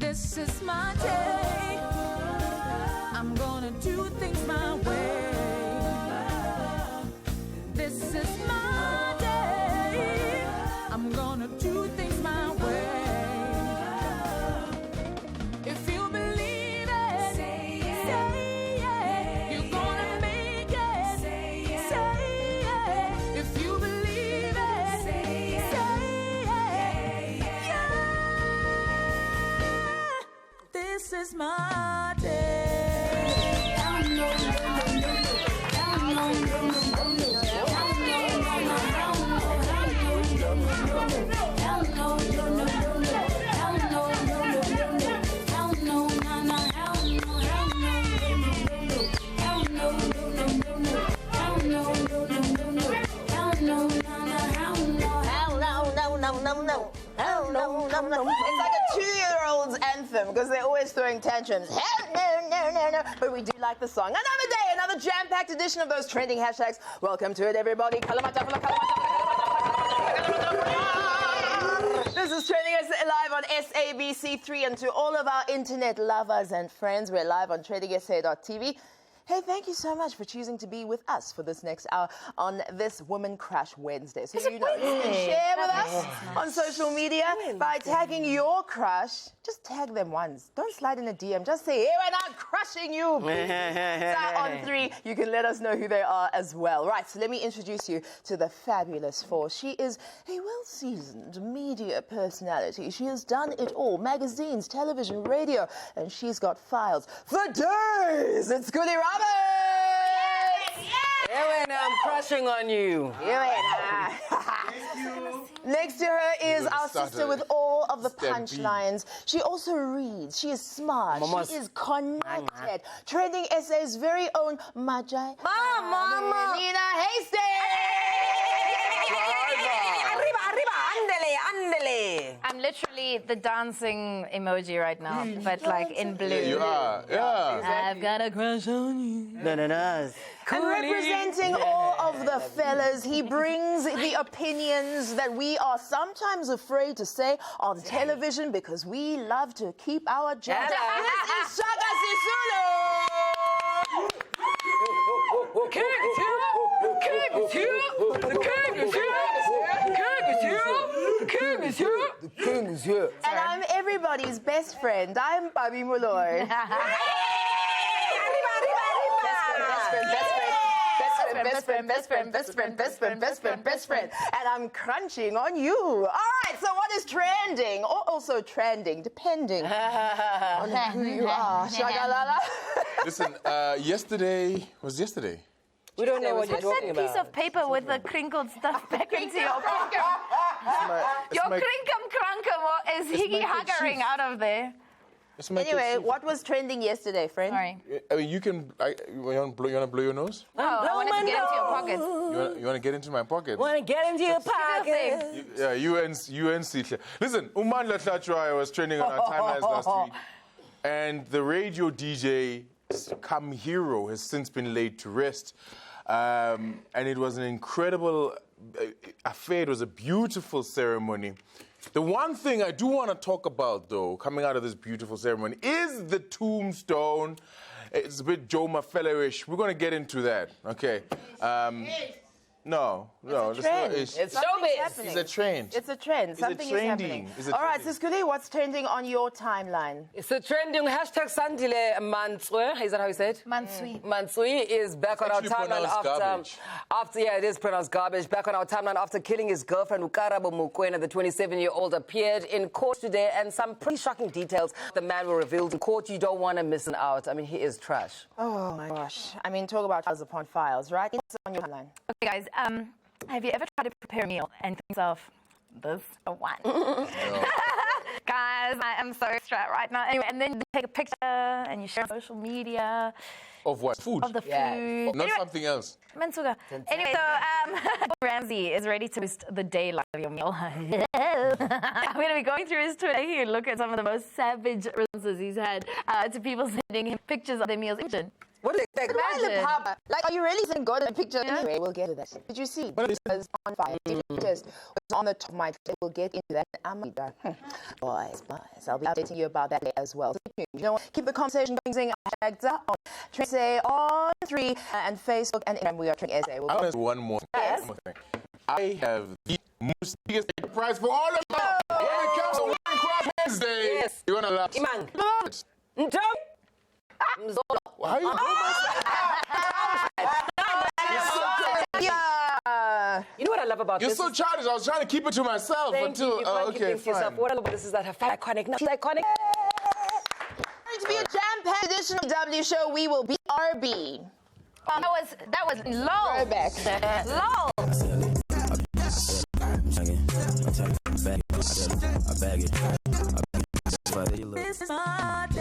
This is my day. I'm gonna do things my way. This is my day. I'm gonna do things my way. If you believe it, say it. You're gonna make it. Say it. If you believe it, say it. Yeah. This is my day. It's like a 2-year-old's anthem because they're always throwing tantrums. No. But we do like the song. Another day, another jam-packed edition of those trending hashtags. Welcome to it, everybody. This is TrendingSA live on SABC3, and to all of our internet lovers and friends, we're live on TrendingSA.tv. Hey, thank you so much for choosing to be with us for this next hour on this Woman Crush Wednesday. So you can share with us on social media by tagging your crush. Just tag them once. Don't slide in a DM. Just say, hey, when I'm crushing you. So on 3, you can let us know who they are as well. Right, so let me introduce you to the fabulous 4. She is a well-seasoned media personality. She has done it all. Magazines, television, radio, and she's got files for days. It's Goody Roberts. Ewen, I'm crushing on you. Next to her is our sister with all of the punchlines. She also reads. She is smart. She is connected. TrendingSA's very own Majai. Mama. Nina Hastings. I'm literally the dancing emoji right now, but like in blue. Yeah, you are. Yeah. I've got a crush on you. No. And representing all of the fellas, he brings the opinions that we are sometimes afraid to say on television because we love to keep our jobs. This is Shaka Sisulu. And I'm everybody's best friend. I'm Bobby Molloy. Best friend. And I'm crunching on you. All right, so what is trending? Or also trending, depending on who you are. Shagalala. Listen, yesterday. We don't know what you're Put talking that piece about. of paper with the crinkled stuff back into your pocket. Your crinkum crunkum is higgy huggering out of there. Anyway, what was trending yesterday, friend? Sorry. I mean, you want to blow your nose? Oh, I wanted to get into your pocket. You want to get into my pocket? Want to get into your pocket? Yeah, UNC. Listen, Umandla Tlachwa was trending on our timelines last week. And the radio DJ, come hero, has since been laid to rest. And it was an incredible affair. It was a beautiful ceremony. The one thing I do want to talk about, though, coming out of this beautiful ceremony, is the tombstone. It's a bit Joe Mafello-ish. We're going to get into that, okay? No, it's not. It's showbiz. It's a trend. It's a trend. It's Something a is happening. trending. All right, Siskuli, what's trending on your timeline? It's a trending hashtag Sandile Manswe. Is that how you say it? Mansui. Mansui is back on our actually timeline pronounced after yeah, it is pronounced garbage. Back on our timeline after killing his girlfriend Ukarabo Mukwena, the 27-year-old appeared in court today, and some pretty shocking details. The man were revealed in court. You don't want to miss it out. I mean, he is trash. Oh my gosh. I mean, talk about files upon files, right? It's on your timeline. Okay, guys. Have you ever tried to prepare a meal and think of this one? Guys, I am so stressed right now. Anyway, and then you take a picture and you share on social media. Of what? Food? Of the food. Not something else. Mansuga. Anyway, so Ramsey is ready to boost the daylight of your meal. I'm going to be going through his Twitter here and look at some of the most savage responses he's had to people sending him pictures of their meals. What do you expect? Imagine. Like, are you really saying God in a picture? Anyway, we'll get to that. Did you see? It was on fire. It just was on the top of my face. We'll get into that. Boys. I'll be updating you about that later as well. You know, keep the conversation going. Saying hashtags on TrendingSA on 3 and Facebook and Instagram. We are TrendingSA. I want to say one more thing. Yes. One more thing. I have the most biggest prize for all of you. When it comes to One Crop Wednesday, Yes. you're gonna laugh. Imang. How you You know what I love about You're this? so childish. I was trying to keep it to myself Thank until. you. You can't keep Okay, things to yourself. fine. What I love about this is that her fat iconic. No, she's iconic. Going to be a jam-packed edition of W Show. We will be RB. That was low. Right back. Low. This is my day.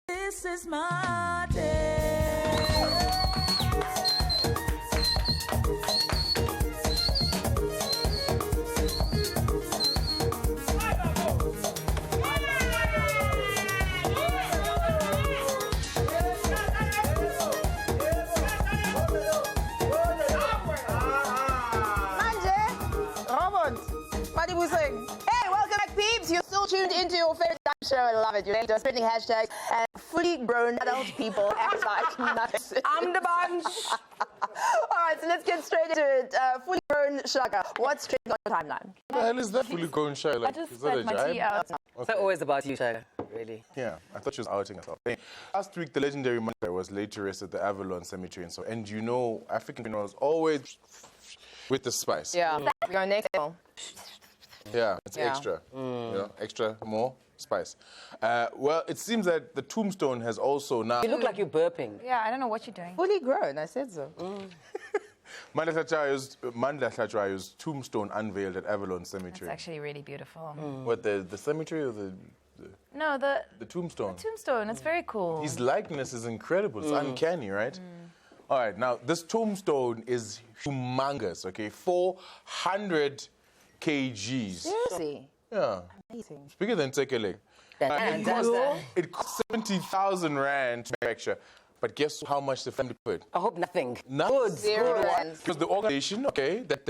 This is my day. Hey, welcome back, peeps. You're still tuned into your favorite show. I love it. You're just spending hashtags and fully grown adult people act like nuts. I'm the bunch. All right, so let's get straight into it. Fully grown Shaka, what's trending on your timeline? What the hell is that fully grown show? Like, I just is that a spat my tea jibe? out. It's not always about you, Shaka. Really. Yeah, I thought she was outing herself. Hey, last week, the legendary mother was laid to rest at the Avalon Cemetery. And you know, African funerals always with the spice. Yeah, we're going next level. Yeah, it's Yeah. extra. You know, extra more spice. Well, it seems that the tombstone has also now... You look like you're burping. Yeah, I don't know what you're doing. Fully grown, I said so. Mandla Hlatshwayo's tombstone unveiled at Avalon It's Cemetery. actually really beautiful. What, the cemetery or the No, the tombstone? tombstone. It's very cool. His likeness is incredible. It's uncanny, right? All right, now, this tombstone is humongous, okay? 400 kgs. Seriously. Yeah. Amazing. It's bigger than Tekele. And that's that. It cost 70,000 rand to manufacture. But guess how much the family put? I hope nothing. Good. Zero rands. Because the organization, okay, that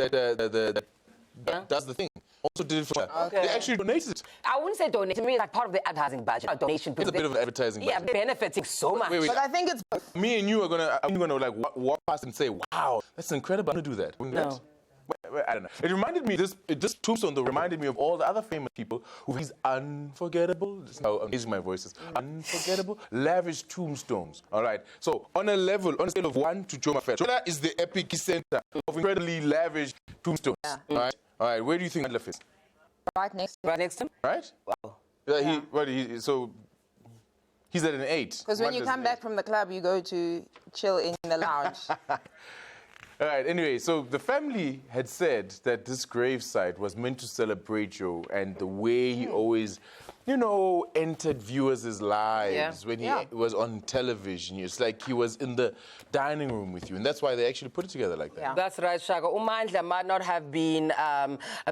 does the thing, also did it for Okay. They actually donated it. I wouldn't say donation. To me, it's like part of the advertising budget. Not donation. It's a bit of an advertising Yeah, budget. benefiting so much. Wait. But I think it's both. Me and you are gonna like walk past and say, "Wow, that's incredible." I'm gonna do that. Wouldn't No. that? I don't know. It reminded me this tombstone though reminded me of all the other famous people who these unforgettable. This is how amazing my voice is. Unforgettable, lavish tombstones. All right. So on a scale of 1 to Joe Mafet, Jola is the epicenter of incredibly lavish tombstones. Yeah. All right. All right. Where do you think Mandla fits? Right next to Right next to him? Right? Wow. Yeah. So he's at an 8. Because when you Mandla's come an back 8. from the club, you go to chill in the lounge. All right, anyway, so the family had said that this gravesite was meant to celebrate Joe and the way he always, entered viewers' lives when he was on television. It's like he was in the dining room with you, and that's why they actually put it together like that. Yeah. That's right, Shaka. Umandla might not have been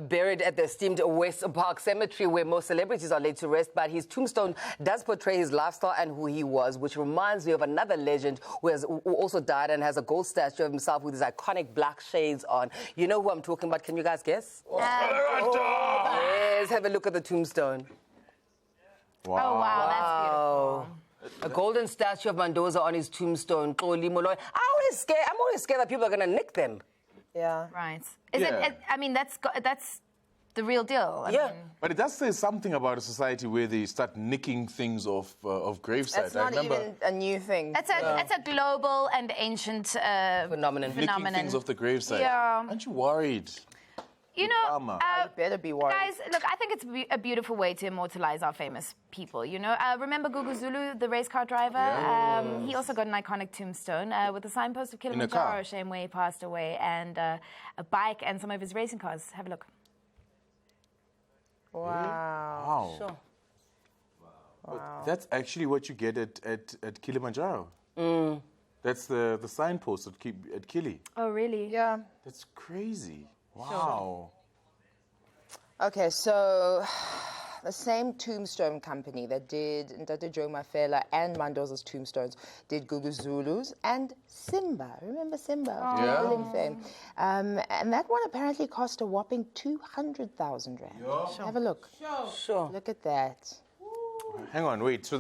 buried at the esteemed West Park Cemetery where most celebrities are laid to rest, but his tombstone does portray his lifestyle and who he was, which reminds me of another legend who also died and has a gold statue of himself with his iconic black shades on. You know who I'm talking about? Can you guys guess? Yes, have a look at the tombstone. Oh, wow, Wow. A golden statue of Mendoza on his tombstone. I'm always scared that people are going to nick them. Yeah. that's beautiful. Right. Is Yeah. it? I mean, that's the real deal. I Yeah. mean, But it does say something about a society where they start nicking things off gravesites. That's not even a new thing. that's a global and ancient Phenomenon. nicking things off the gravesite. Yeah. Aren't you worried? You know, Karma. You better be worried. guys, look, I think it's a beautiful way to immortalize our famous people, Remember Gugu Zulu, the race car driver? He also got an iconic tombstone with the signpost of car? Kilimanjaro, shame where he passed away, and a bike and some of his racing cars. Have a look. Wow. Wow. Sure. Wow. That's actually what you get at Kilimanjaro. That's the signpost at Kili. Oh, really? Yeah. That's crazy. Wow. Okay, so the same tombstone company that did Ndate Joe Mafela and Mendoza's tombstones did Gugu Zulu's and Simba. Remember Simba? Of Yeah. Killing fame. And that one apparently cost a whopping 200,000 rand. Have a look. Sure. Look at that. Hang on, wait. So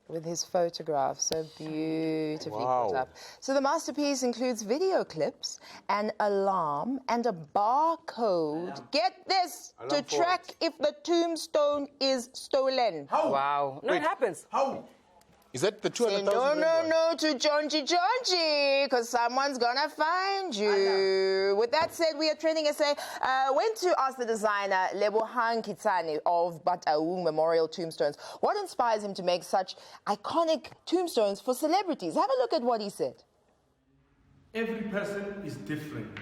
With his photograph, so beautifully Wow. put up. So the masterpiece includes video clips, an alarm, and a barcode. Get this, to Alarm for track if the tombstone is stolen. Wow. No, it happens. how? Is that the Say 200,000? no to Jonji, because someone's gonna find you. With that said, we at TrendingSA went to ask the designer Lebohang Kitsane of Bataung Memorial Tombstones what inspires him to make such iconic tombstones for celebrities. Have a look at what he said. Every person is different.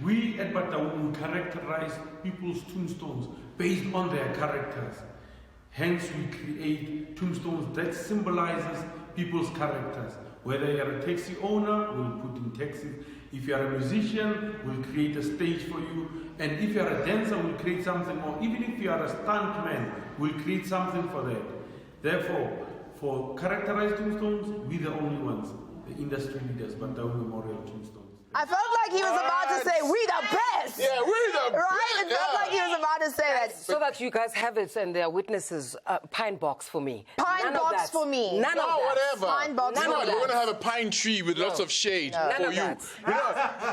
We at Bataung characterize people's tombstones based on their characters. Hence, we create tombstones that symbolizes people's characters. Whether you're a taxi owner, we'll put in taxis. If you're a musician, we'll create a stage for you. And if you're a dancer, we'll create something. Or even if you're a stuntman, we'll create something for that. Therefore, for characterized tombstones, we're the only ones, the industry leaders, Bataung Memorial Tombstones. I felt like he was about to say, we the best! Yeah, we're the Right? It felt like he was about to say that. So that you guys have it and there are witnesses, pine box for me. Pine None of box that. for me. None No, of that. whatever. Pine box None for of me. We're gonna have a pine tree with lots of shade None for of you. that.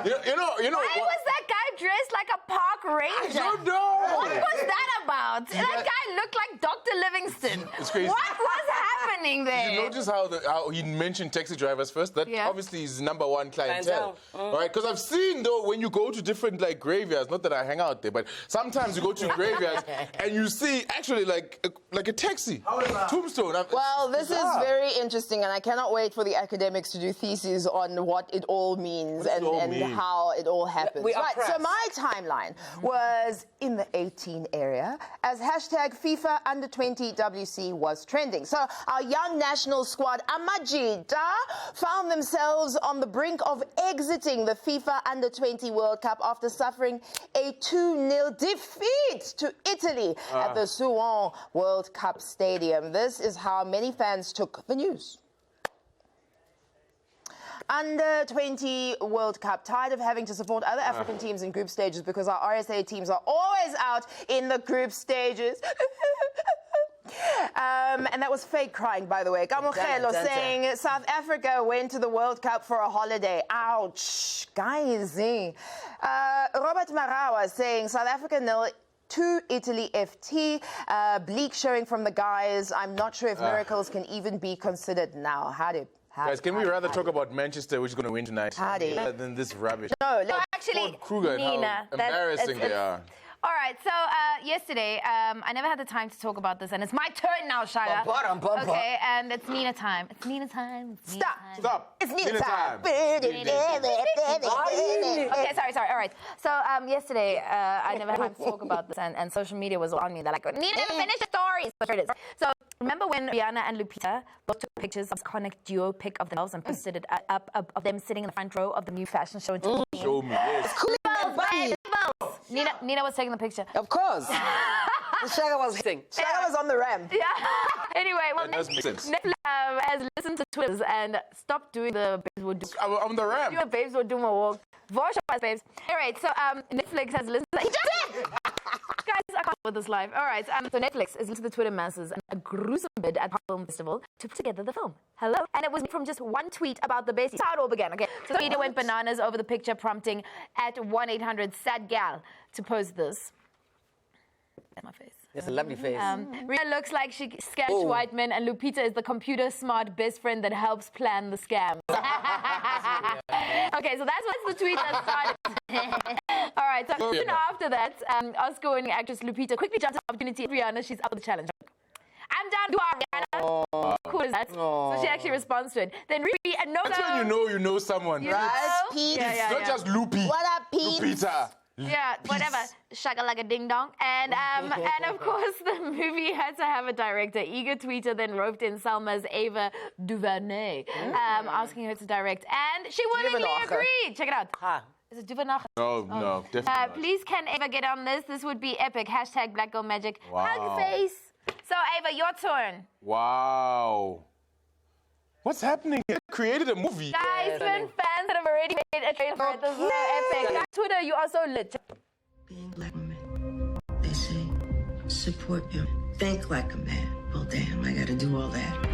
You know. Why was that guy dressed like a park ranger? I don't know. What was that about? That guy looked like Dr. Livingston. It's crazy. What was happening? happening there? Did you notice how he mentioned taxi drivers first? That obviously is #1 clientele, right? Because I've seen though when you go to different like graveyards, not that I hang out there, but sometimes you go to graveyards and you see actually like a taxi, tombstone. Well, this is very interesting, and I cannot wait for the academics to do theses on what it all means and how it all happens. Right, so my timeline was in the 18 area as hashtag FIFA Under-20 WC was trending. So our young national squad, Amajita, found themselves on the brink of exiting the FIFA Under-20 World Cup after suffering a 2-0 defeat to Italy at the Suwon World Cup Stadium. This is how many fans took the news. Under-20 World Cup, tired of having to support other African teams in group stages because our RSA teams are always out in the group stages. And that was fake crying, by the way. Kamogelo saying South Africa went to the World Cup for a holiday. Ouch, guys. Robert Marawa saying South Africa 0-2 Italy FT. Bleak showing from the guys. I'm not sure if miracles can even be considered now. Guys, can we rather talk about Manchester, which is going to win tonight, than this rubbish? No, actually, Kruger and Nina, how embarrassing they are. All right, so yesterday, I never had the time to talk about this, and it's my turn now, Shaga. Okay, and it's Nina time. It's Nina time. Stop. It's Nina time. Okay, sorry. All right. So yesterday, I never had time to talk about this, and social media was on me. They're like, Nina, finish the story. So here it is. So remember when Rihanna and Lupita both took pictures of iconic duo pic of themselves and posted it up of them sitting in the front row of the new fashion show? Show me, yes. Nina was taking the picture. Of course. Shaga was hitting. Shaga was on the ramp. Yeah. Anyway, well, That does make sense. Netflix has listened to Twitters and stopped doing the babes would do. I'm on the ramp. Your babes would do my walk. Voice of babes. All right, so Netflix has listened. He just did. Guys, I can't with this live. All right, so Netflix is listening to the Twitter masses and a gruesome bid at Film Festival to put together the film. Hello, and it was from just one tweet about the base. That's how it all began. Okay, so the media went bananas over the picture, prompting at 1-800-SAD-GAL to post this. That's my face. It's a lovely face. Rita looks like she scammed white men, and Lupita is the computer smart best friend that helps plan the scam. Okay, so that's the tweet that started. All right, so soon after that, Oscar-winning actress Lupita quickly jumped at the opportunity. Rihanna, she's up for the challenge. I'm down to Rihanna. Cool is that? So she actually responds to it. Then Riri and no. That's when you know someone, right? Pete. It's not just Loopy. What up, Pete? Lupita. Yeah, whatever. Shaka like a ding dong. And of course, the movie had to have a director. Eager tweeter then roped in Salma's Ava DuVernay, asking her to direct. And she willingly agreed. Check it out. Is it DuVernay? No, definitely not. Please, can Ava get on this? This would be epic. Hashtag Black Girl Magic. Wow. Hug your face. So, Ava, your turn. Wow. What's happening? They created a movie. Guys, even fans that have already made a trailer for it. This is so epic. Twitter, you are so lit. Being black woman, they say, support him. Think like a man. Well, damn, I gotta do all that.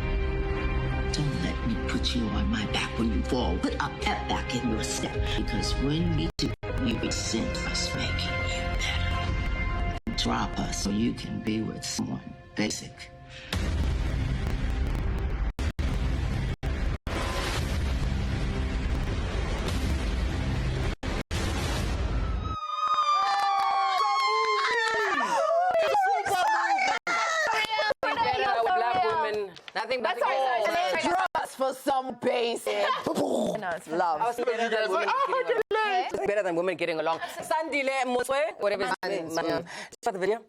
Don't let me put you on my back when you fall. Put a pep back in your step. Because when we do, you resent us making you better. Drop us so you can be with someone basic. Nothing Drop us for some basic love. It's better than women getting along. Sandile Moswe, whatever his name is. Start the video.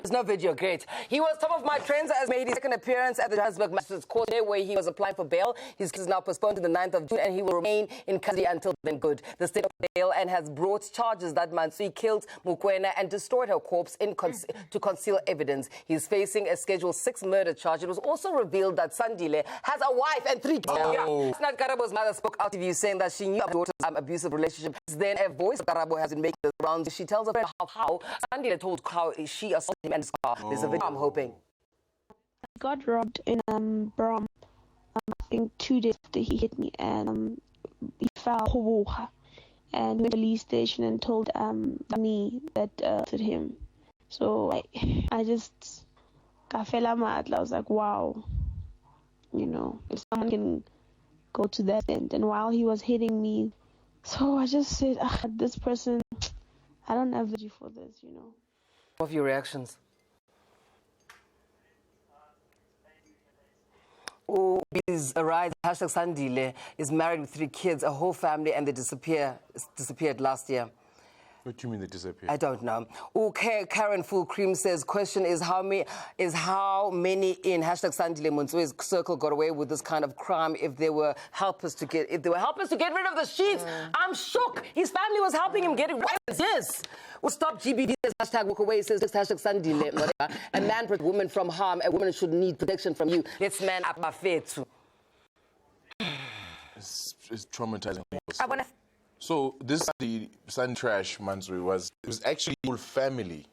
There's no video, great. He was top of my trends as made his second appearance at the Johannesburg Magistrates Court today, where he was applying for bail. His case is now postponed to the 9th of June, and he will remain in custody until then. Good. The state of bail and has brought charges that Mansui killed Mukwena and destroyed her corpse to conceal evidence. He's facing a Schedule 6 murder charge. It was also revealed that Sandile has a wife and 3 kids. Snat Karabo's mother spoke out to you saying that she knew of her daughter's abusive relationship. Then a voice of Karabo has been making the rounds. She tells her friend how Sandile told how she assaulted him and his car. There's a video, I'm hoping. Got robbed in Brom. I think 2 days after he hit me, and he fell and went to the police station and told me that hit him. So I just I was like, wow, you know, if someone can go to that end. And while he was hitting me, so I just said, this person, I don't have energy for this, you know. What of your reactions? Oh, is Arise, hashtag Sandile, is married with 3 kids, a whole family, and they disappeared last year. What do you mean they disappeared? I don't know. Okay, Karen Full Cream says, question is how many in hashtag Sandile Montswe's circle got away with this kind of crime if they were helpless to get rid of the sheets? I'm shook. His family was helping him get it right. Yes. Well, stop GBD says hashtag walk away says hashtag Sandile. Whatever. A man protects a woman from harm. A woman should need protection from you. Let's man up my faith too. It's traumatizing. I want to. So this the Sun Trash Mansuri it was actually whole family.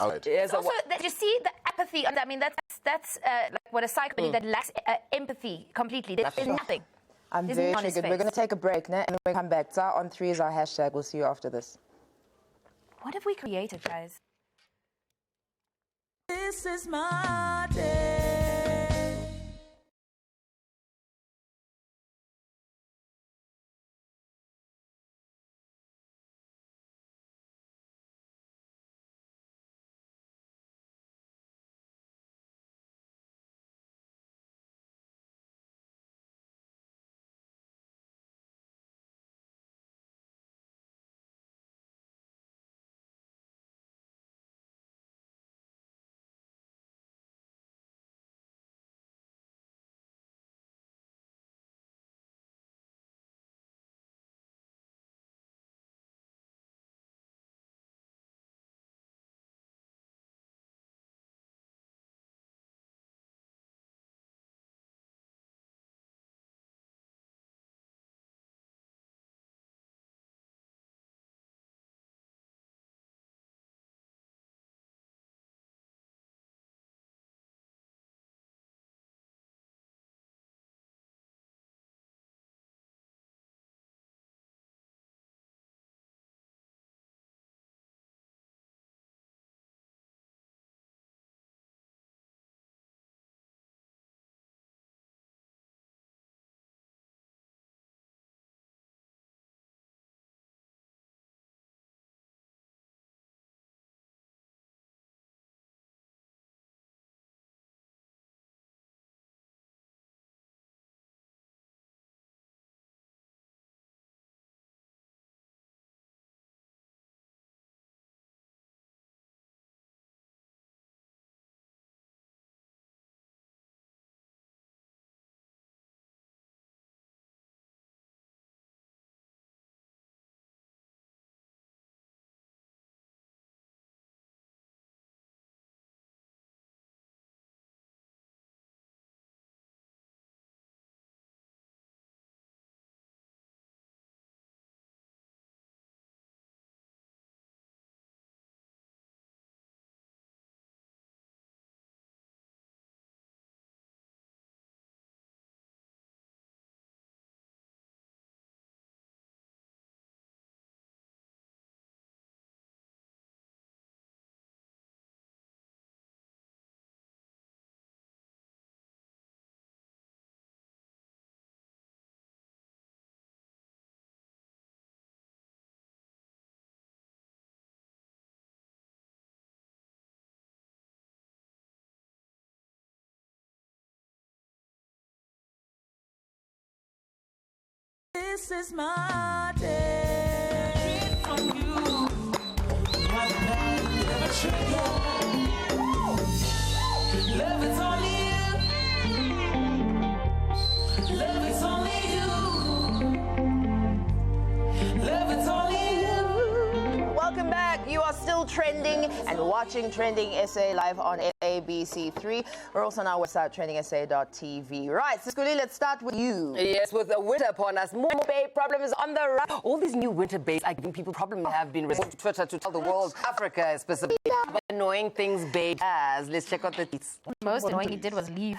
Outside. Yes, Also, that you see the apathy. I mean, that's like what a psychopath that lacks empathy completely. There's nothing. I'm There's very nothing on his triggered. We're face. going to take a break now, and when we come back, Tsar on 3 is our hashtag. We'll see you after this. What have we created, guys? This is my day. This is my day. From you, never trigger. Love it's only you. Love it's only you. Love it's only you. Welcome back. You are still trending and watching Trending SA live on ABC3. We're also on our website, TrendingSA.tv. Right, Siskuli, let's start with you. Yes, with the winter upon us, more babe problems on the rise. All these new winter babes are giving people problems have been resorted to Twitter to tell the world, Africa specifically, about annoying things babe has. Let's check out the tweets. Most annoying he did was leave.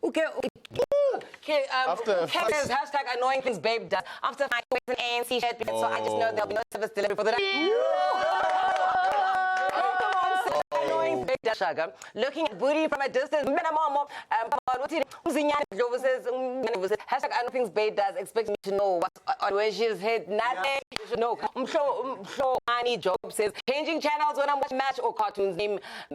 Okay. After Kevin says hashtag annoying things babe does. After my an ANC shirt, so I just know there'll be no service delivery for the night. Come on, annoying babe. Shaga, looking at booty from a distance. Hashtag I know things Babe does, expect me to know what's on where she's hit. Nothing. You should know. I'm sure Annie Job says, changing channels when I'm watching match or cartoons.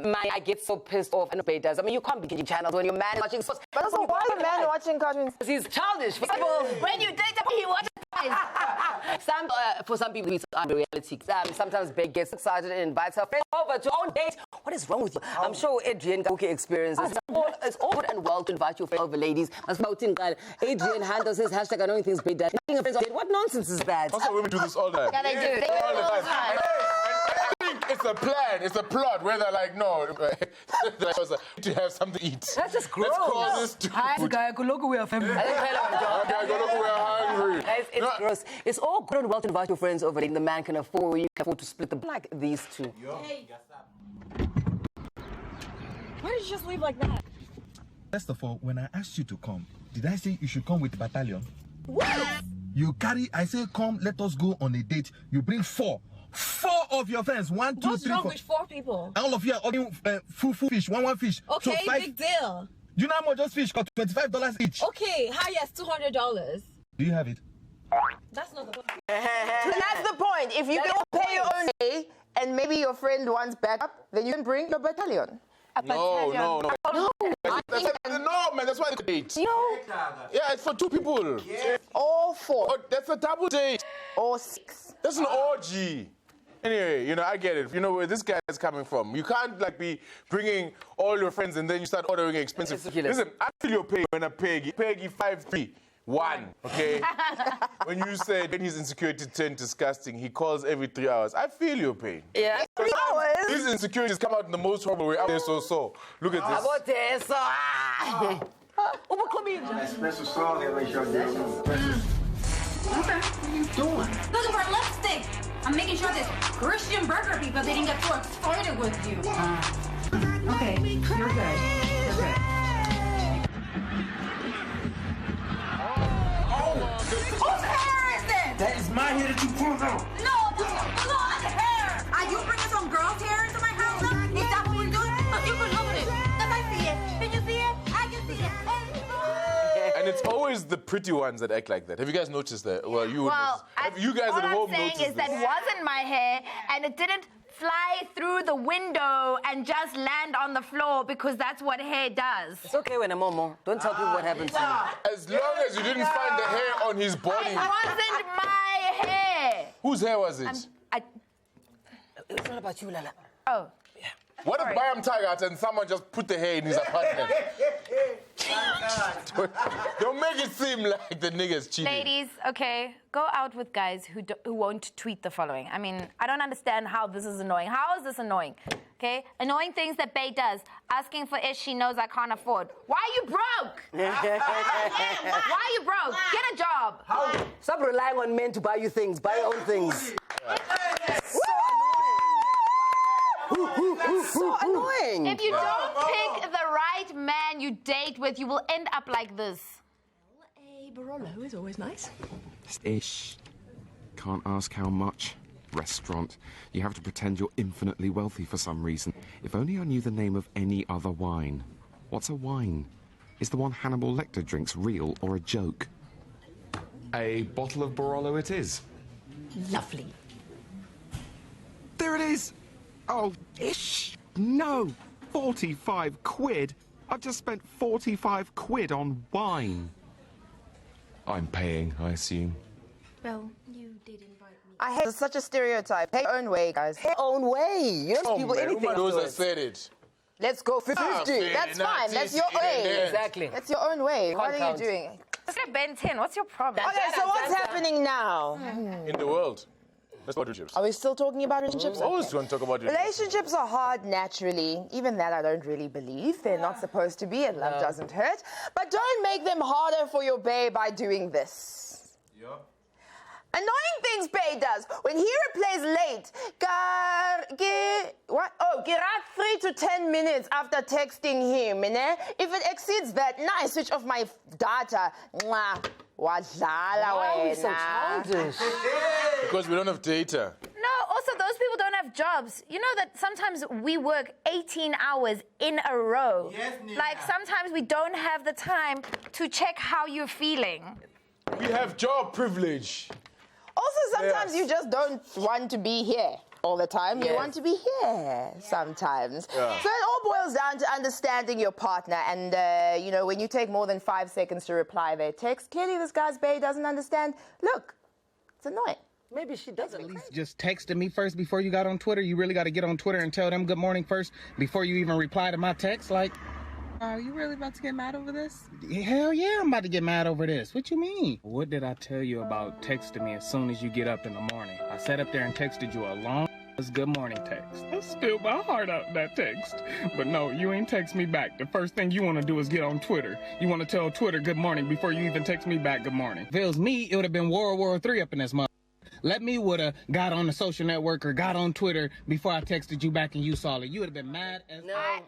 I get so pissed off. And Babe does. I mean, you can't be changing channels when your man is watching sports. But also, why is a man watching cartoons? He's childish. When you date him, he watches For some people, it's unreality. Sometimes Babe gets excited and invites her friends over to own date. What is wrong with you? I'm sure Adrian Gauke experiences. It's all good and well to invite your friends over, ladies. Adrian handles his hashtag I know things Babe does. What nonsense is that? Also, women do this all the time. Yeah, they do. They do All the all the time. time. I think it's a plan, it's a plot where they're like, no, to have something to eat. That's just gross. Let's call this to food. Guy, go look, we are family. Okay, go look, we're hungry. Guys, it's gross. It's all good and well to invite your friends over. The man can afford, you can afford to split the like these two. Why did you just leave like that? First of all, when I asked you to come, did I say you should come with battalion? What? You carry, I say come, let us go on a date. You bring four of your friends. 1, 2, What's 3, wrong 4. with 4 people? All of you are ordering full fish, one fish. Okay, so 5, big deal. You know how much just fish cost? $25 each. Okay, highest $200. Do you have it? That's not the point. That's the point. If you can pay your own way and maybe your friend wants backup, then you can bring your battalion. No, man, that's why it's a date. No. Yeah, it's for 2 people. Yeah. Or 4. Oh, that's a double date. Or 6. That's an orgy. Anyway, I get it. You know where this guy is coming from. You can't be bringing all your friends and then you start ordering expensive food. Listen, I feel your pain when I Peggy 5'3". 1, okay? When you said when his insecurity turned disgusting, he calls every 3 hours. I feel your pain. Yeah. 3 hours? These insecurities come out in the most horrible way. So. Look at this. Espresso salt, they make sure that's Okay, what are you doing? Looking for lipstick. I'm making sure this Christian burger people they didn't get too excited with you. Okay, you're good. You're good. Whose hair is this? That is my hair that you pulled out. No, blonde hair. Are you bringing some girl's hair into my house? Is that what we're doing? You can look at it. Let me see it. Can you see it? I can see it. And it's always the pretty ones that act like that. Have you guys noticed that? Well, you guys at home All I'm saying noticed is that this. wasn't my hair, and it didn't fly through the window and just land on the floor because that's what hair does. It's okay when I'm Momo. Don't tell people what happened to you. As long as you didn't find the hair on his body. It wasn't my hair. Whose hair was it? It's not about you, Lala. Oh. What if Bayam Tagat and someone just put the hair in his apartment? Don't make it seem like the nigga's cheating. Ladies, okay, go out with guys who won't tweet the following. I mean, I don't understand how this is annoying. How is this annoying? Okay? Annoying things that Bae does. Asking for ish she knows I can't afford. Why are you broke? Why are you broke? Get a job. Stop relying on men to buy you things. Buy your own things. So annoying. If you don't pick the right man you date with, you will end up like this. A Barolo is always nice. Ish. Can't ask how much. Restaurant. You have to pretend you're infinitely wealthy for some reason. If only I knew the name of any other wine. What's a wine? Is the one Hannibal Lecter drinks real or a joke? A bottle of Barolo it is. Lovely. There it is! Oh, ish! No! 45 quid! I've just spent 45 quid on wine. I'm paying, I assume. Well, you did invite me. I hate such a stereotype. Pay your own way, guys. Pay your own way. You don't give people anything. Those that said it. Let's go 50. That's fine. That's your way. Exactly. That's your own way. What are you doing? Let's get Ben 10. What's your problem? Okay, so what's happening now? In the world. Let's talk about relationships. Are we still talking about relationships? Always want to talk about Relationships are hard naturally. Even that I don't really believe. They're not supposed to be, and love doesn't hurt. But don't make them harder for your bae by doing this. Yeah. Annoying things Bae does. When he replies late, get out 3 to 10 minutes after texting him. If it exceeds that, I switch off my data. Why are we so childish? Because we don't have data. No, also those most people don't have jobs. You know that sometimes we work 18 hours in a row. Yes, Nina. Like sometimes we don't have the time to check how you're feeling. We have job privilege. Also, sometimes you just don't want to be here all the time. You want to be here sometimes. Yeah. So it all boils down to understanding your partner. And, you know, when you take more than 5 seconds to reply their text, clearly this guy's bae doesn't understand. Look, it's annoying. Maybe she doesn't. At least just texted me first before you got on Twitter. You really got to get on Twitter and tell them good morning first before you even reply to my text. Like, are you really about to get mad over this? hell yeah, I'm about to get mad over this. What you mean? What did I tell you about texting me as soon as you get up in the morning? I sat up there and texted you a long good morning text. I spilled my heart out in that text. But no, you ain't text me back. The first thing you want to do is get on Twitter. You want to tell Twitter good morning before you even text me back good morning. If it was me, it would have been World War III up in this mother. Let me would have got on the social network or got on Twitter before I texted you back and you saw it. You would have been mad as I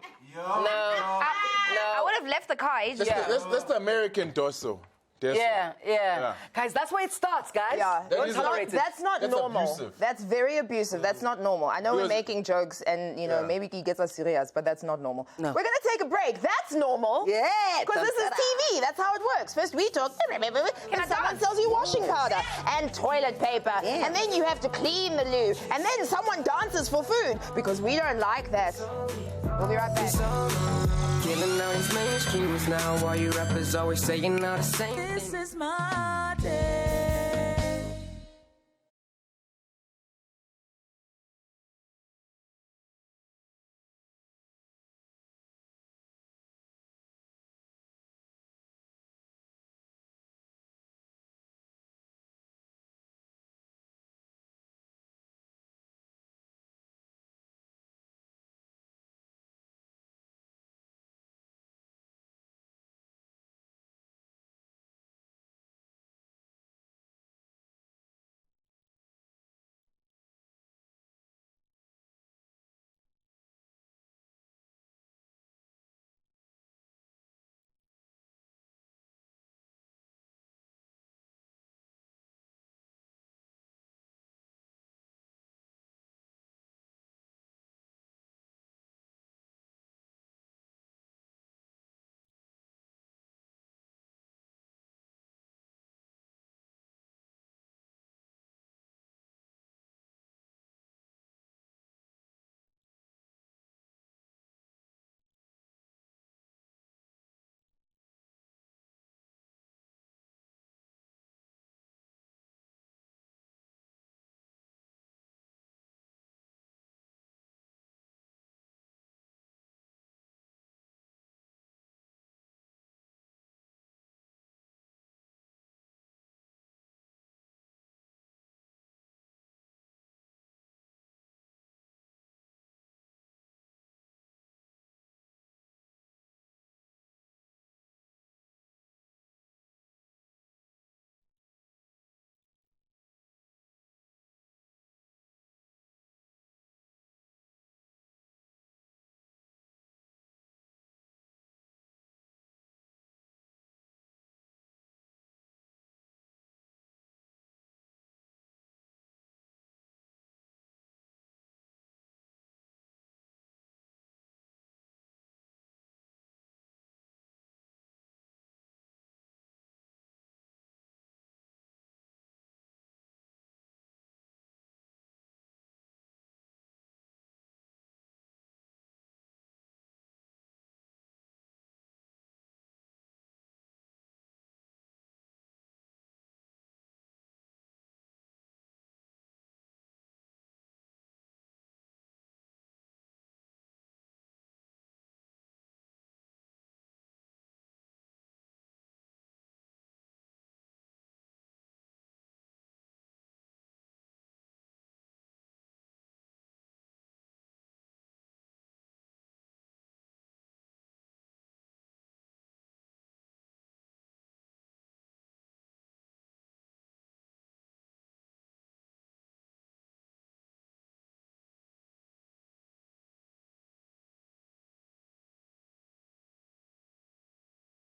would have left the car ages ago. That's the American torso. Yeah. Guys, that's where it starts, guys. Yeah, Don't tolerate it. that's not normal. Abusive. That's very abusive. That's not normal. I know we're making jokes and, you know, maybe he gets us serious, but that's not normal. No. We're going to take a break. That's normal. Yeah. Because this is TV. That's how it works. First we talk, and someone sells you washing powder and toilet paper, and then you have to clean the loo, and then someone dances for food because we don't like that. We'll be right back. Giving out these mainstreams now, while you rappers always saying all the same thing. This is my day.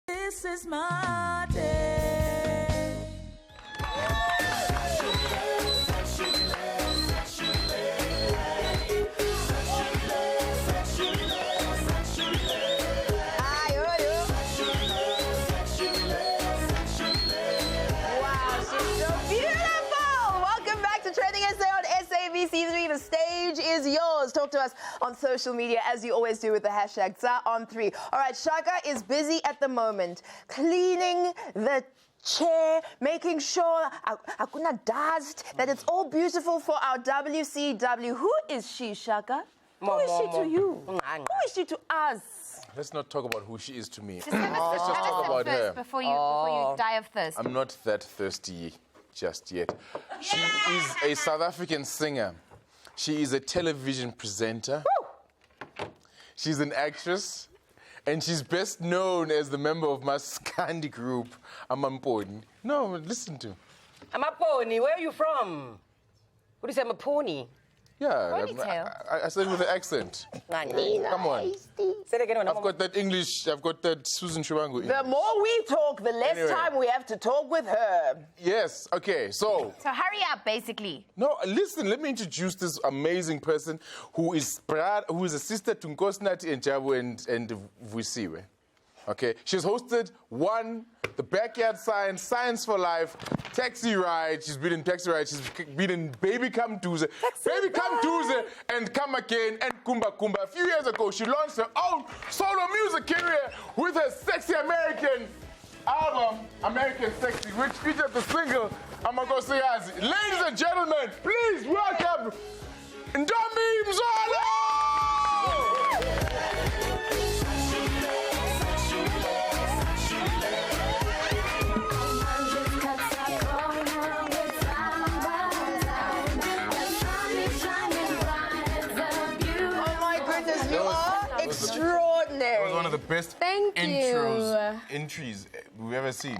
This is my day. details. Talk to us on social media, as you always do, with the hashtag #on3. All right, Shaka is busy at the moment cleaning the chair, making sure hakuna dust, that it's all beautiful for our WCW. Who is she, Shaka? Who is she to you? Who is she to us? Let's not talk about who she is to me. Just give us Let's just talk about her. before you die of thirst. I'm not that thirsty just yet. She is a South African singer. She is a television presenter. She's an actress. And she's best known as the member of my Scandi group, Amamponi. No, listen to. Amaponi, where are you from? What do you say, I'm a pony? Yeah, I said with the accent. Come on. Say it again. I've got that English, I've got that Susan Chiwangu English. The more we talk, the less Anyway. time we have to talk with her. Yes, okay, so. So hurry up, basically. No, listen, let me introduce this amazing person who is a sister to Nkosinathi and Jabu and Vusiwe. Okay, she's hosted The Backyard Science for Life, Taxi Ride. She's been in Taxi Ride. She's been in Baby Come Tuesday, and Come Again, and Kumba Kumba. A few years ago, she launched her own solo music career with her Sexy American album, American Sexy, which featured the single Amagoseyazi. Ladies and gentlemen, please welcome Ndombi Mzolo! Extraordinary. That was one of the best entries we've ever seen.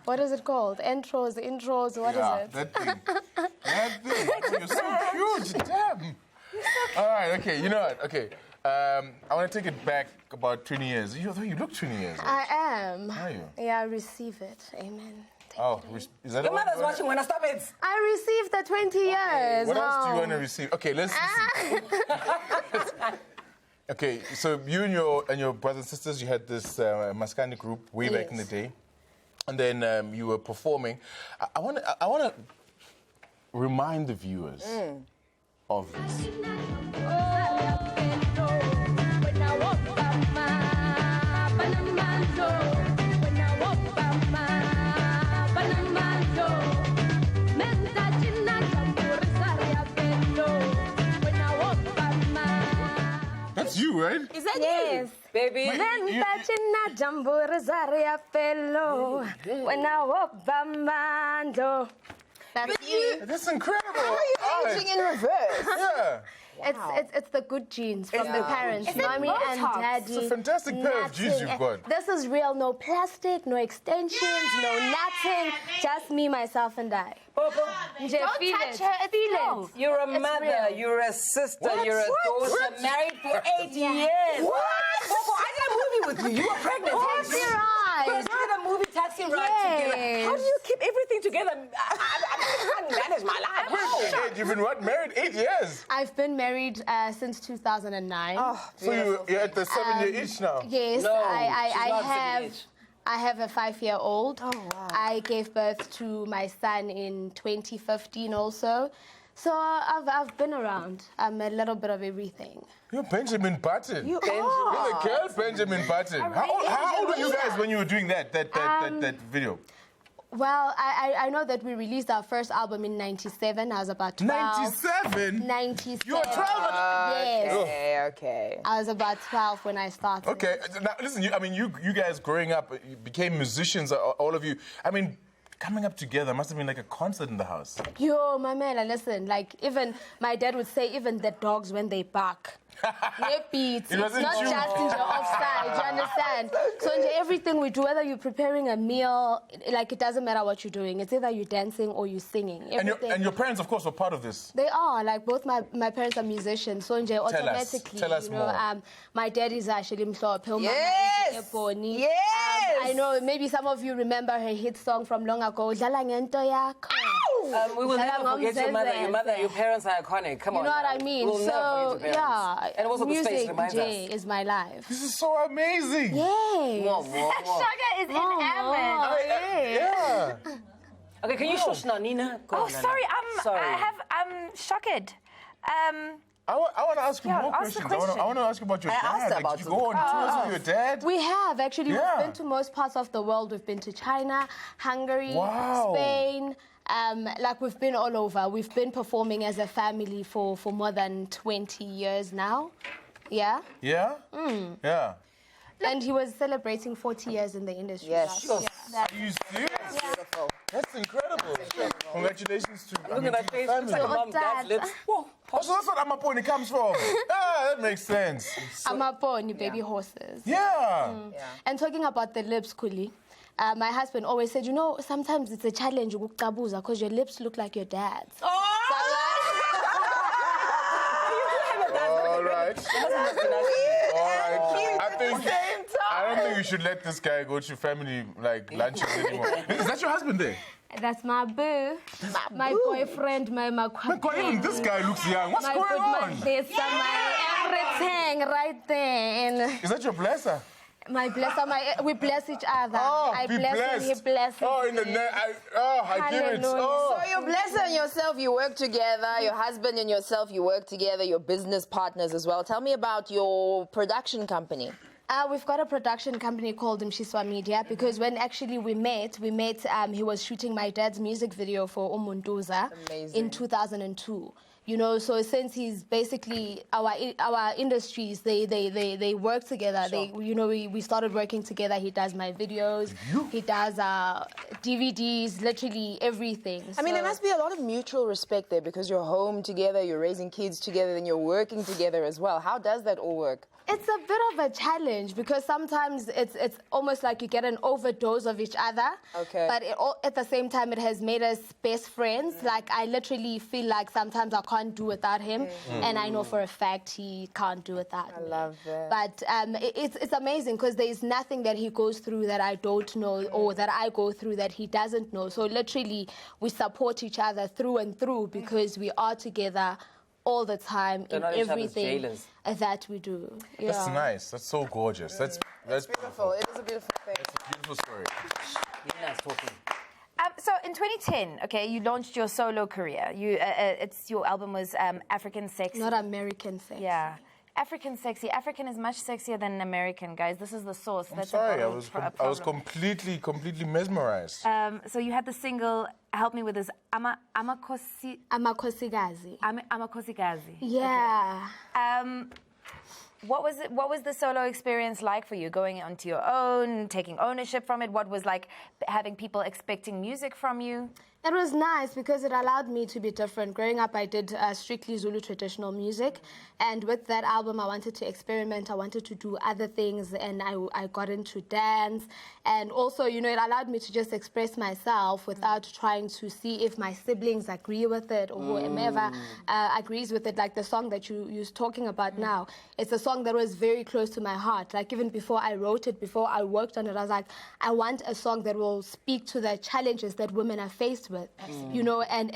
What is it called? Intros, what is it? That thing. That thing. You're so huge, damn. All right, okay, you know what? Okay. I want to take it back about 20 years. You look 20 years. I am. Are you? Yeah, I receive it. Amen. Is that Your mother's watching when I stop it. I received the 20 years. What else do you want to receive? Okay, let's listen. Okay, so you and your brothers and sisters, you had this Maskandi group way back in the day, and then you were performing. I want to remind the viewers of this. That's you, right? Is that you? Baby. When I walk by Mando. That's you. That's incredible. How are you aging in reverse? Yeah. It's the good genes from the parents, mommy and daddy. It's a fantastic pair of genes you've got. This is real, no plastic, no extensions, no nothing. Just me, myself, and I. Don't touch her. It's real. You're a mother, you're a sister, you're a daughter, married for 8 years. What? Bobo, I did a movie with you. You were pregnant. Taxi Ride. We did a movie, Taxi Ride together. How do you keep everything together? I can't manage my life. You've been married 8 years? I've been married since 2009. So you're at the 7-year itch now? Yes, No, I have a 5-year-old. Oh, wow. I gave birth to my son in 2015 also. So I've been around. I'm a little bit of everything. You're Benjamin Button. You You're the girl Benjamin Button. How old were you guys when you were doing that video? Well, I know that we released our first album in 97. I was about 12. 97? 97. You were 12? Yes. Okay. I was about 12 when I started. Okay, now listen, you guys growing up, you became musicians, all of you. I mean, coming up together must have been like a concert in the house. Yo, my man, listen, like even my dad would say, even the dogs when they bark. Beats. It's not just in the offside, you understand? So in everything we do, whether you're preparing a meal, like it doesn't matter what you're doing. It's either you're dancing or you're singing. And your parents, of course, were part of this. They are, like both my parents are musicians. So automatically, Tell us more. My dad is actually Mhlophe. Yes! Yes! I know maybe some of you remember her hit song from long ago, Dlala Ngento Yakho. We will never forget your mother. Your parents are iconic. Come on. You know what I mean? We'll never forget your parents. Yeah. And also the space Music, reminds us. is my life. This is so amazing. Yes. Shaka is enamored. Yeah. Okay, can you shush now, Nina? Go on, Sorry, Nana. I'm shocked. I want to ask you more ask the questions. I want to ask you about your dad. Like, did you go on tours with your dad? We have, actually. Yeah. We've been to most parts of the world. We've been to China, Hungary, Wow. Spain. Like, we've been all over. We've been performing as a family for more than 20 years now. Yeah? Yeah? Yeah. And he was celebrating 40 years in the industry. Yes. last year. Are you serious? Beautiful. That's incredible. Congratulations to Look at that face. Looks like a mom, dad's lips. Whoa. Oh, so that's what Amaponi comes from. That makes sense. Amaponi, baby horses. Yeah. And talking about the lips, Kuli, my husband always said, you know, sometimes it's a challenge because your lips look like your dad's. Oh! All right. I don't think you should let this guy go to family like lunches anymore. Is that your husband there? That's my boo. My boyfriend, my Even this guy looks young. What's going on? My everything right there. Is that your blesser? My blesser, we bless each other. Oh, I be bless blessed. him, he blesses Oh, in the me. I give it. Hallelujah. Oh. So your blesser and yourself, you work together. Your husband and yourself, you work together. Your business partners as well. Tell me about your production company. We've got a production company called Mshiswa Media because when actually we met, he was shooting my dad's music video for Umuntuza in 2002. You know, so since he's basically our industries, they work together. Sure. We started working together. He does my videos, he does DVDs, literally everything. I mean, there must be a lot of mutual respect there because you're home together, you're raising kids together, then you're working together as well. How does that all work? It's a bit of a challenge because sometimes it's almost like you get an overdose of each other. Okay. But at the same time, it has made us best friends. Like, I literally feel like sometimes I can't do without him. And I know for a fact he can't do without me. I love that. But it's amazing because there's nothing that he goes through that I don't know or that I go through that he doesn't know. So literally, we support each other through and through because we are together all the time in everything that we do. Yeah. That's nice. That's so gorgeous. That's beautiful. It is a beautiful thing. That's a beautiful story. Nice talking. So in 2010, okay, you launched your solo career. Your album was African Sexy. Not American Sexy. Yeah. African Sexy. African is much sexier than American, guys. This is the source. I'm sorry, I was completely mesmerized. So you had the single, help me with this, Amakhosikazi. Amakhosikazi. Yeah. Okay. What was the solo experience like for you, going onto your own, taking ownership from it? What was like having people expecting music from you? It was nice because it allowed me to be different. Growing up, I did strictly Zulu traditional music. And with that album, I wanted to experiment. I wanted to do other things. And I got into dance. And also, you know, it allowed me to just express myself without trying to see if my siblings agree with it or whoever agrees with it. Like the song that you're talking about now, it's a song that was very close to my heart. Like even before I wrote it, before I worked on it, I was like, I want a song that will speak to the challenges that women are faced with, you know, and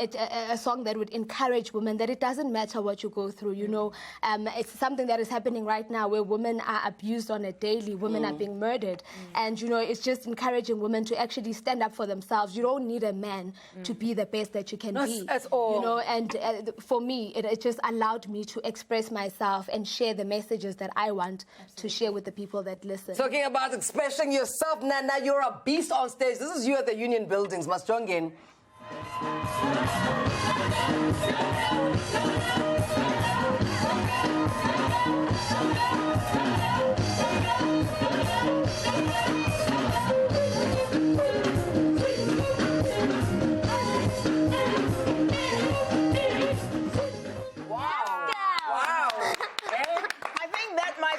a song that would encourage women that it doesn't matter what you go through, you know. It's something that is happening right now where women are abused on a daily, women are being murdered. And, you know, it's just encouraging women to actually stand up for themselves. You don't need a man to be the best that you can be. That's all. You know, and for me, it just allowed me to express myself and share the messages that I want to share with the people that listen. Talking about expressing yourself, Nana, you're a beast on stage. This is you at the Union Buildings, Masjongin.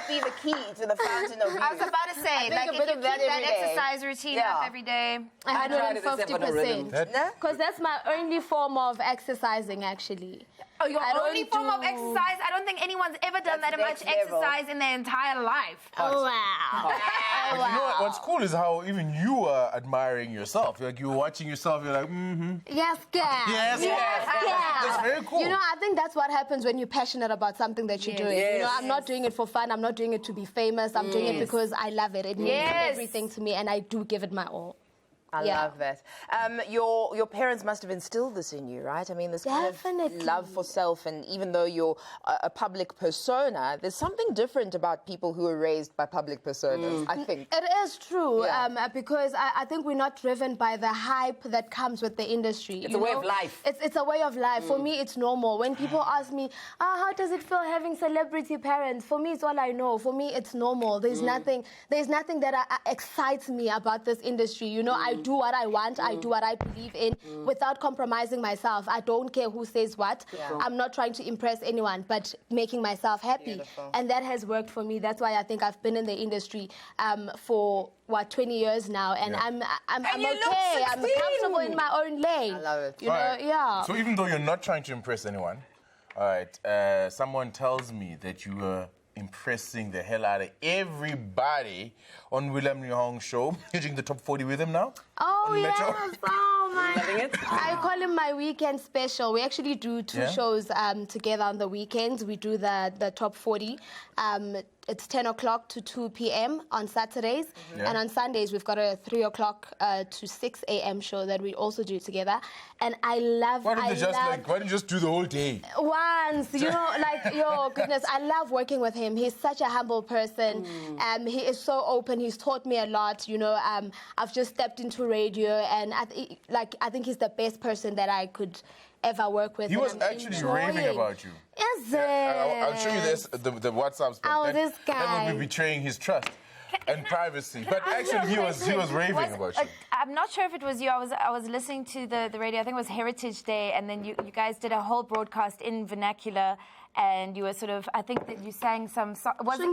Be the key to the fountain of youth. I was about to say, like, if you keep that exercise routine up every day. 150%. Because that's my only form of exercising, actually. Oh, your only form of exercise? I don't think anyone's ever done that much exercise in their entire life. Oh, wow. You know what, what's cool is how even you are admiring yourself. Like, you're watching yourself, you're like, Yes, girl. Yes, girl. That's very cool. You know, I think that's what happens when you're passionate about something that you're doing. You know, I'm not doing it for fun. I'm not doing it to be famous. I'm doing it because I love it. It means everything to me, and I do give it my all. I Yeah. love that. Your parents must have instilled this in you, right? I mean, this kind Definitely. of love for self, and even though you're a public persona, there's something different about people who are raised by public personas, I think. It is true, because I think we're not driven by the hype that comes with the industry. It's a way of life. It's a way of life. For me, it's normal. When people ask me, how does it feel having celebrity parents? For me, it's all I know. For me, it's normal. There's nothing that excites me about this industry. You know, I do what I want. I do what I believe in without compromising myself. I don't care who says what. Yeah. I'm not trying to impress anyone, but making myself happy. Beautiful. And that has worked for me. That's why I think I've been in the industry for 20 years now, and I'm you look okay. I'm 16. comfortable in my own lane. I love it. You know, yeah. So even though you're not trying to impress anyone, all right, someone tells me that you are impressing the hell out of everybody on William Nyong's show. You're doing the top 40 with him now? Oh, on yes. Metro? Oh, my. Loving it? I call him my weekend special. We actually do two shows together on the weekends. We do the top 40. It's 10 o'clock to 2 p.m. on Saturdays. And on Sundays, we've got a 3 o'clock to 6 a.m. show that we also do together. And I love... Why don't you just do the whole day? Once, you know, like, yo, goodness, I love working with him. He's such a humble person. He is so open. He's taught me a lot, you know. I've just stepped into radio, and I think he's the best person that I could ever work with. He was actually raving about you. Is it? I'll show you the WhatsApps. But Oh, this that guy. would be betraying his trust and privacy. But actually, he was raving about you. I'm not sure if it was you. I was listening to the radio. I think it was Heritage Day, and then you guys did a whole broadcast in vernacular, and you were sort of, I think that you sang some song. Was it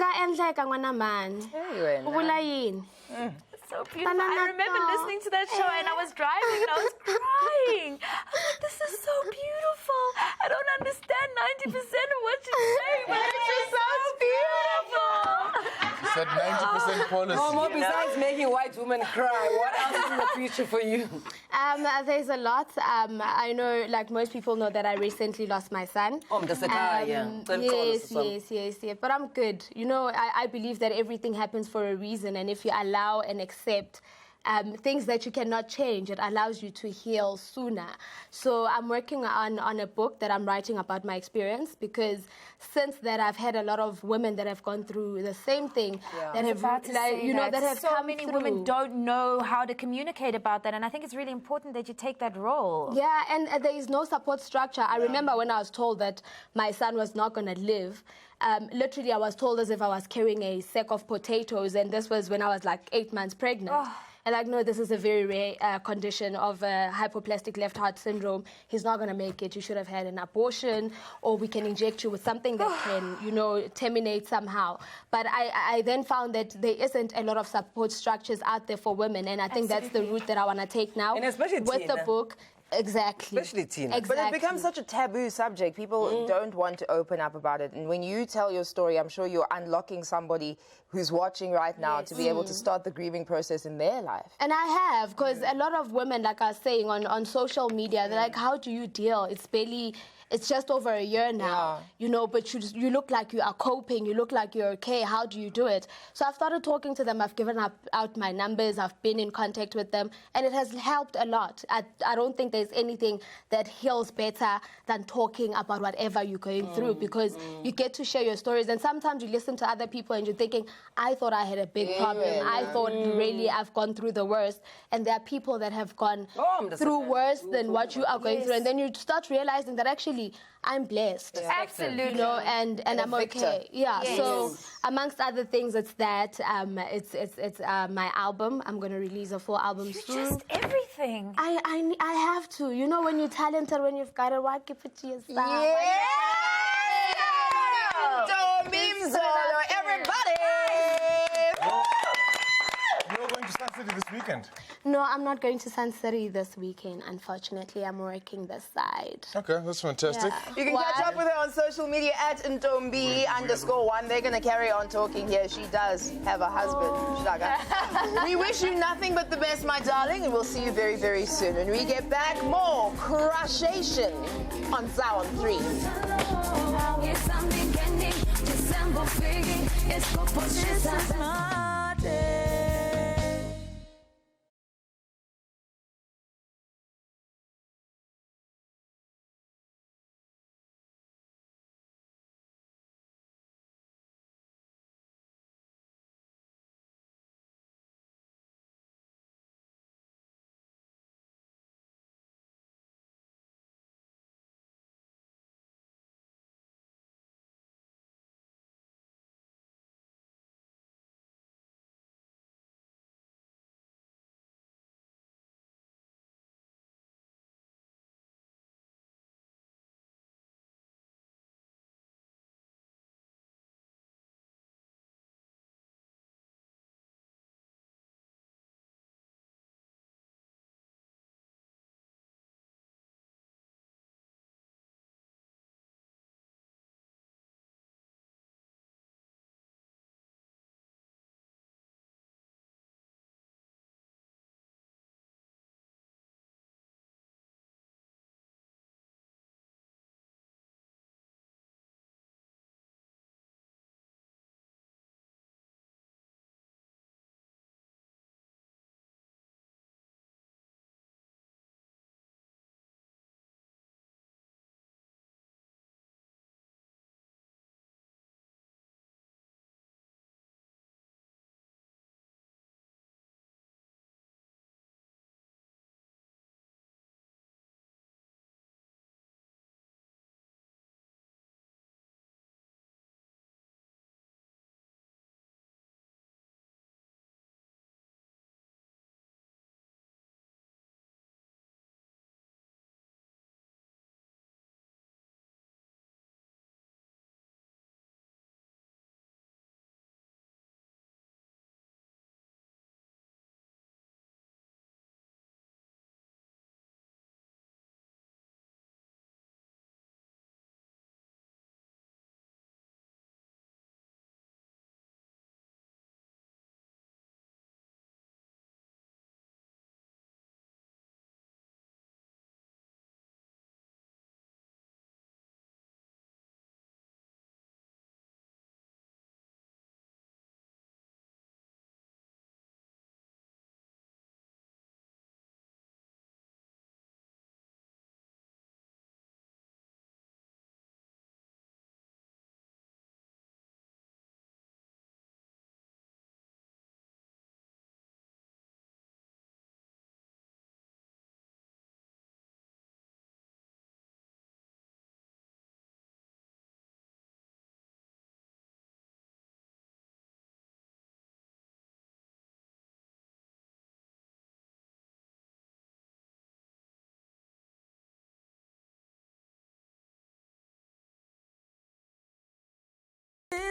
so beautiful? I remember listening to that show, and I was driving, and I was crying. I was like, this is so beautiful. I don't understand 90% of what you're saying, but it just sounds beautiful. He said 90% policy. Momo, besides making white women cry, what else is in the future for you? There's a lot. I know, like most people know, that I recently lost my son. Yes. But I'm good. You know, I believe that everything happens for a reason, and if you allow and accept things that you cannot change, it allows you to heal sooner. So I'm working on a book that I'm writing about my experience, because since that I've had a lot of women that have gone through the same thing, that have, that have so come many through. women don't know how to communicate about that, and I think it's really important that you take that role. Yeah, and there is no support structure. I remember when I was told that my son was not going to live. Literally, I was told as if I was carrying a sack of potatoes, and this was when I was like 8 months pregnant. And like, no, this is a very rare condition of hypoplastic left heart syndrome. He's not going to make it. You should have had an abortion, or we can inject you with something that can, terminate somehow. But I then found that there isn't a lot of support structures out there for women, and I think that's the route that I want to take now. And especially with the book. Exactly. Especially Tina. But it becomes such a taboo subject. People don't want to open up about it. And when you tell your story, I'm sure you're unlocking somebody who's watching right now to be able to start the grieving process in their life. And I have, because a lot of women, like I was saying, on social media, they're like, how do you deal? It's just over a year now, but you look like you are coping, you look like you're okay, how do you do it? So I've started talking to them, I've given out my numbers, I've been in contact with them, and it has helped a lot. I don't think there's anything that heals better than talking about whatever you're going through, because you get to share your stories, and sometimes you listen to other people and you're thinking, I thought I had a big problem, I thought really I've gone through the worst, and there are people that have gone through worse than what you are going through, and then you start realizing that actually I'm blessed. Absolutely. And I'm okay. Yeah. Yes. So amongst other things, it's that it's my album. I'm gonna release a full album soon. Just everything. I have to. You know, when you're talented, when you've got it, why keep it to yourself? Everybody. You're going to Sun City this weekend? No, I'm not going to Sun City this weekend. Unfortunately, I'm working this side. Okay, that's fantastic. Yeah. You can catch up with her on social media at Ntombi_1. They're going to carry on talking here. She does have a husband, Shaka. We wish you nothing but the best, my darling, and we'll see you very, very soon. When we get back, more Crushation on Sound 3. It's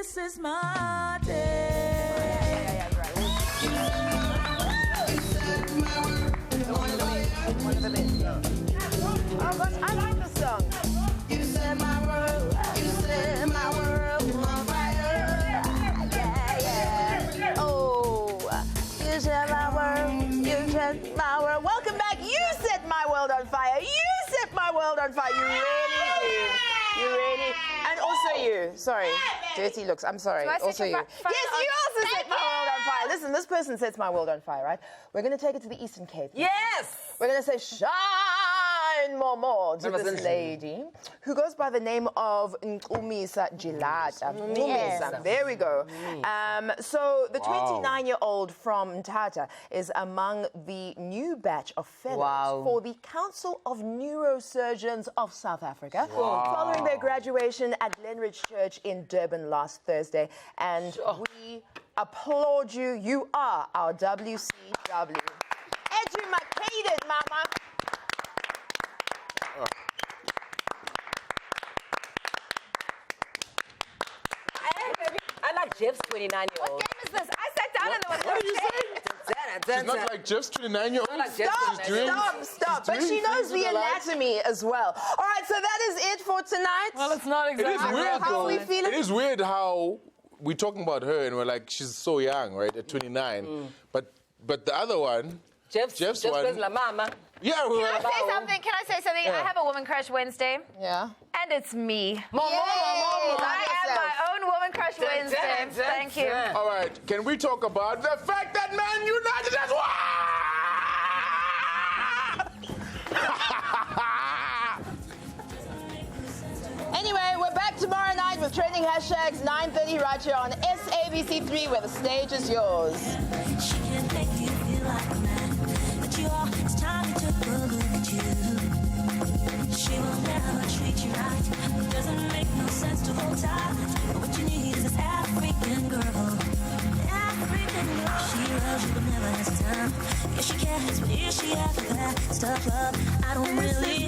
this is my day. Oh gosh, I like this song. You set my world on fire. Yeah. Oh, you set my world, you set my world. Welcome back. You set my world on fire. You set my world on fire. You really do. You really. And also you. Sorry. Dirty looks. I'm sorry. Also you. Yes, you also set my world on fire. Listen, this person sets my world on fire, right? We're going to take it to the Eastern Cape. Yes! We're going to say, shine more to this lady who goes by the name of Nkumisa Jilata. Nkumisa. There we go. So the 29-year-old from Mthatha is among the new batch of fellows for the Council of Neurosurgeons of South Africa, following their graduation at Glenridge Church in Durban last Thursday. And we applaud you. You are our WCW. Educated, mama. I like Jeff's 29-year-old. What game is this? I sat down and there was no What did you say? She's not like Jeff's 29-year-old. Stop. But she knows the anatomy as well. All right, so that is it for tonight. Well, it's not exactly. It is weird, How though. are we feeling? It is weird how we're talking about her and we're like, she's so young, right, at 29. But the other one, Jeff's one. La mama. Yeah, Can I say something? Can I say something? Yeah. I have a Woman Crush Wednesday. Yeah. And it's me. I am my own Woman Crush Wednesday. Thank you. All right, can we talk about the fact that Man United has won? Anyway, we're back tomorrow night with trending hashtags 9:30 right here on SABC3, where the stage is yours. She can make you feel like a man, but you are. It's time to take a look at you. She will never treat you right. It doesn't make no sense to hold tight. But what you need is this African girl. African girl. She loves you but never has time. Yeah, she cares, but is she after that? Stuff up, I don't really